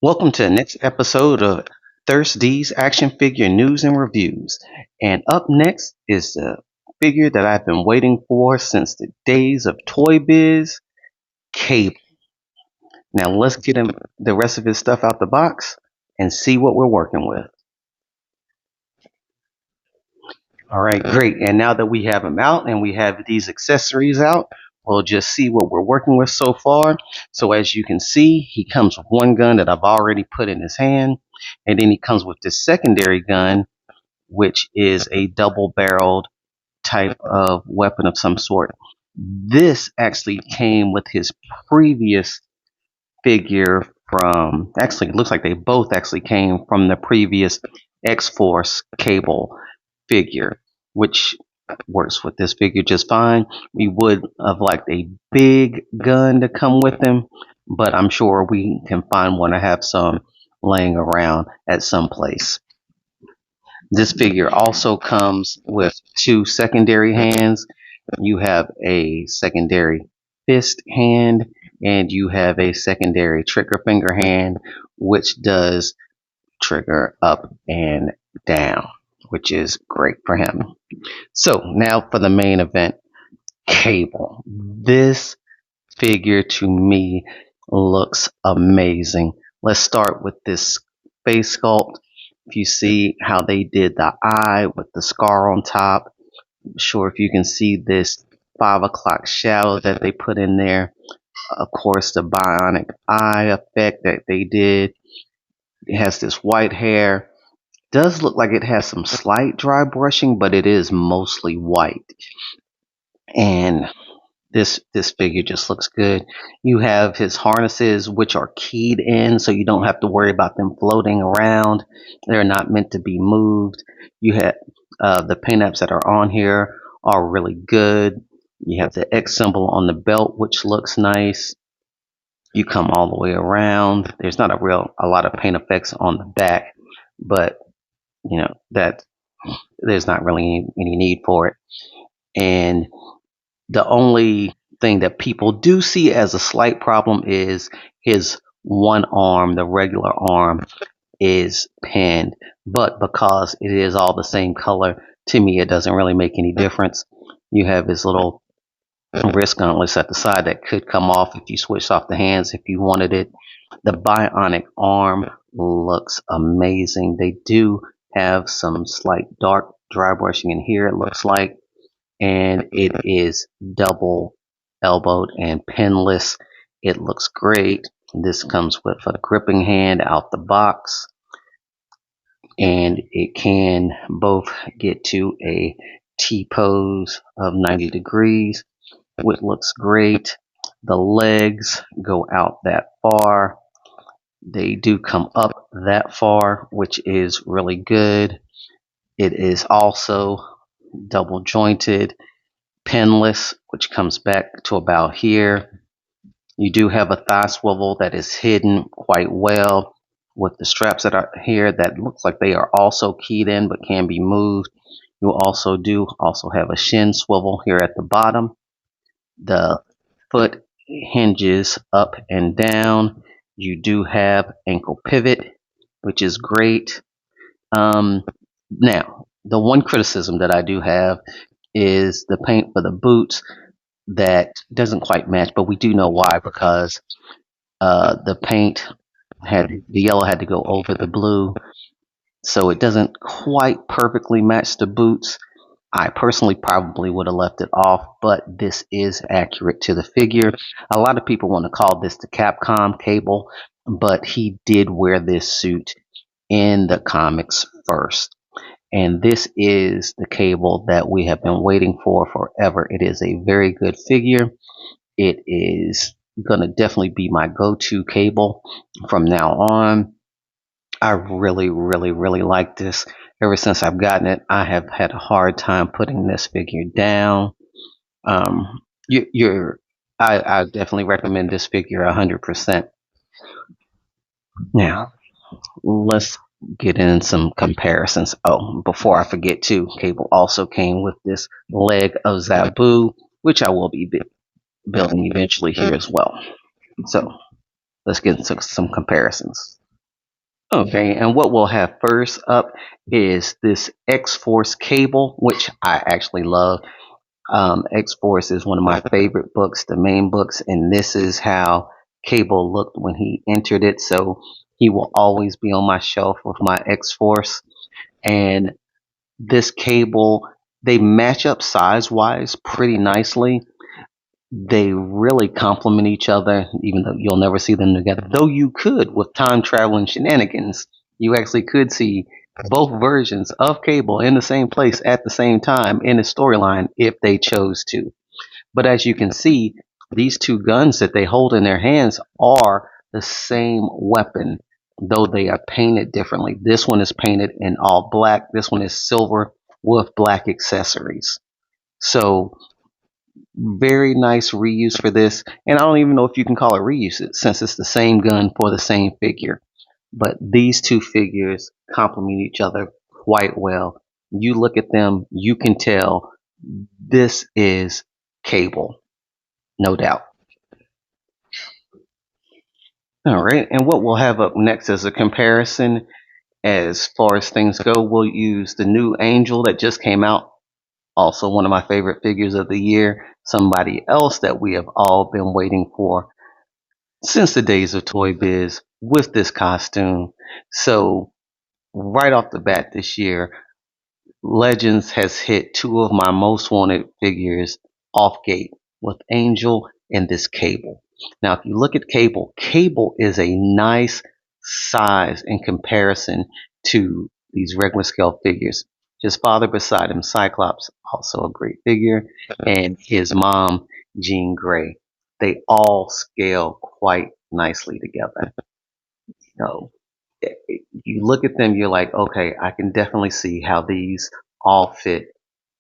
Welcome to the next episode of Thirst's Action Figure News and Reviews. And up next is the figure that I've been waiting for since the days of Toy Biz, Cable. Now let's get him the rest of his stuff out the box and see what we're working with. All right, great. And now that we have him out and we have these accessories out, we'll just see what we're working with so far. So as you can see, he comes with one gun that I've already put in his hand, and then he comes with this secondary gun, which is a double-barreled type of weapon of some sort. This actually came with his previous figure from, actually, it looks like they both actually came from the previous X-Force Cable figure, which works with this figure just fine. We would have liked a big gun to come with him, but I'm sure we can find one. I have some laying around at some place. This figure also comes with two secondary hands. You have a secondary fist hand and you have a secondary trigger finger hand, which does trigger up and down, which is great for him. So now for the main event, Cable. This figure to me looks amazing. Let's start with this face sculpt. If you see how they did the eye with the scar on top, I'm sure if you can see this 5 o'clock shadow that they put in there. Of course, the bionic eye effect that they did. It has this white hair. Does look like it has some slight dry brushing, but it is mostly white. And this figure just looks good. You have his harnesses, which are keyed in, so you don't have to worry about them floating around. They're not meant to be moved. You have the paint apps that are on here are really good. You have the X symbol on the belt, which looks nice. You come all the way around. There's not a lot of paint effects on the back, but you know that there's not really any need for it. And the only thing that people do see as a slight problem is his one arm, the regular arm, is pinned. But because it is all the same color, to me, it doesn't really make any difference. You have his little wrist gauntlets at the side that could come off if you switched off the hands if you wanted it. The bionic arm looks amazing. They do have some slight dark dry brushing in here, it looks like, and it is double elbowed and pinless. It looks great. This comes with a gripping hand out the box, and it can both get to a T pose of 90 degrees, which looks great. The legs go out that far. They do come up that far, which is really good. It is also double jointed, pinless, which comes back to about here. You do have a thigh swivel that is hidden quite well with the straps that are here that looks like they are also keyed in but can be moved. You also have a shin swivel here at the bottom. The foot hinges up and down. You do have ankle pivot, which is great. Now, the one criticism that I do have is the paint for the boots that doesn't quite match, but we do know why, because the paint the yellow had to go over the blue, so it doesn't quite perfectly match the boots. I personally probably would have left it off, but this is accurate to the figure. A lot of people want to call this the Capcom Cable, but he did wear this suit in the comics first. And this is the Cable that we have been waiting for forever. It is a very good figure. It is going to definitely be my go-to Cable from now on. I really, really, really like this. Ever since I've gotten it, I have had a hard time putting this figure down. Um, I definitely recommend this figure 100%. Now, let's get in some comparisons. Oh, before I forget too, Cable also came with this leg of Zabu, which I will be building eventually here as well. So let's get into some comparisons. Okay, and what we'll have first up is this X-Force cable, which I actually love. X-Force is one of my favorite books, the main books, and this is how Cable looked when he entered it. So he will always be on my shelf with my X-Force. And this Cable, they match up size-wise pretty nicely. They really complement each other, even though you'll never see them together. Though you could, with time traveling shenanigans, you actually could see both versions of Cable in the same place at the same time in a storyline if they chose to. But as you can see, these two guns that they hold in their hands are the same weapon, though they are painted differently. This one is painted in all black. This one is silver with black accessories. So very nice reuse for this. And I don't even know if you can call it reuse since it's the same gun for the same figure. But these two figures complement each other quite well. You look at them, you can tell this is Cable, no doubt. All right, and what we'll have up next as a comparison as far as things go, we'll use the new Angel that just came out. Also, one of my favorite figures of the year. Somebody else that we have all been waiting for since the days of Toy Biz with this costume. So, right off the bat this year, Legends has hit two of my most wanted figures off gate with Angel and this Cable. Now, if you look at Cable, Cable is a nice size in comparison to these regular scale figures. His father beside him, Cyclops, also a great figure, and his mom, Jean Grey. They all scale quite nicely together. So you look at them, you're like, okay, I can definitely see how these all fit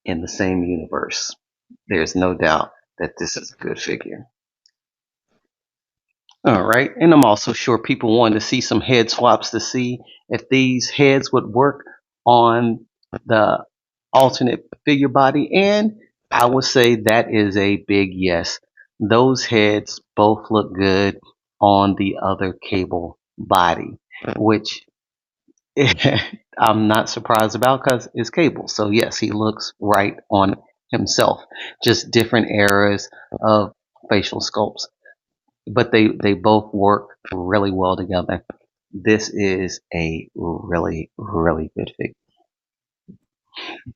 in the same universe. There's no doubt that this is a good figure. All right, and I'm also sure people wanted to see some head swaps to see if these heads would work on the alternate figure body, and I would say that is a big yes. Those heads both look good on the other Cable body, which I'm not surprised about because it's Cable. So yes, he looks right on himself. Just different eras of facial sculpts, but they both work really well together. This is a really good figure.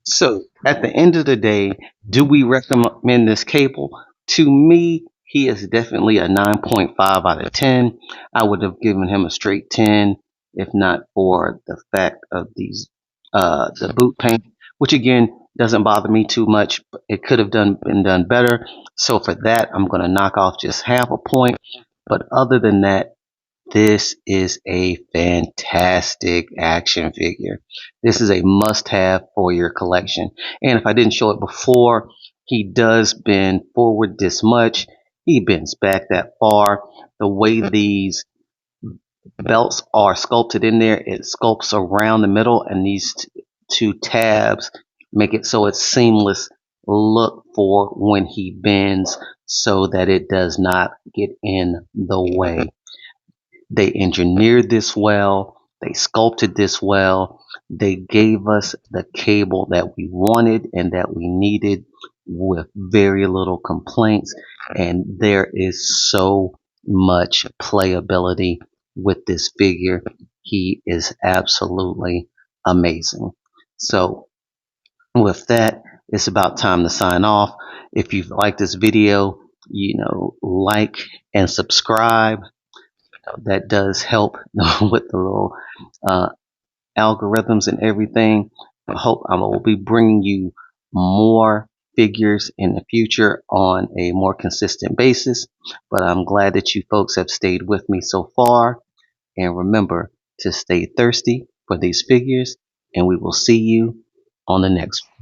So at the end of the day, do we recommend this Cable? To me, he is definitely a 9.5 out of 10. I would have given him a straight 10 if not for the fact of these the boot paint, which again doesn't bother me too much. But it could have been done better. So for that, I'm going to knock off just half a point. But other than that, this is a fantastic action figure. This is a must have for your collection. And if I didn't show it before, he does bend forward this much. He bends back that far. The way these belts are sculpted in there, it sculpts around the middle, and these two tabs make it so it's seamless look for when he bends so that it does not get in the way. They engineered this well. They sculpted this well. They gave us the Cable that we wanted and that we needed with very little complaints. And there is so much playability with this figure. He is absolutely amazing. So with that, it's about time to sign off. If you've liked this video, like and subscribe. That does help with the little uh, algorithms and everything. I hope I will be bringing you more figures in the future on a more consistent basis. But I'm glad that you folks have stayed with me so far. And remember to stay thirsty for these figures. And we will see you on the next one.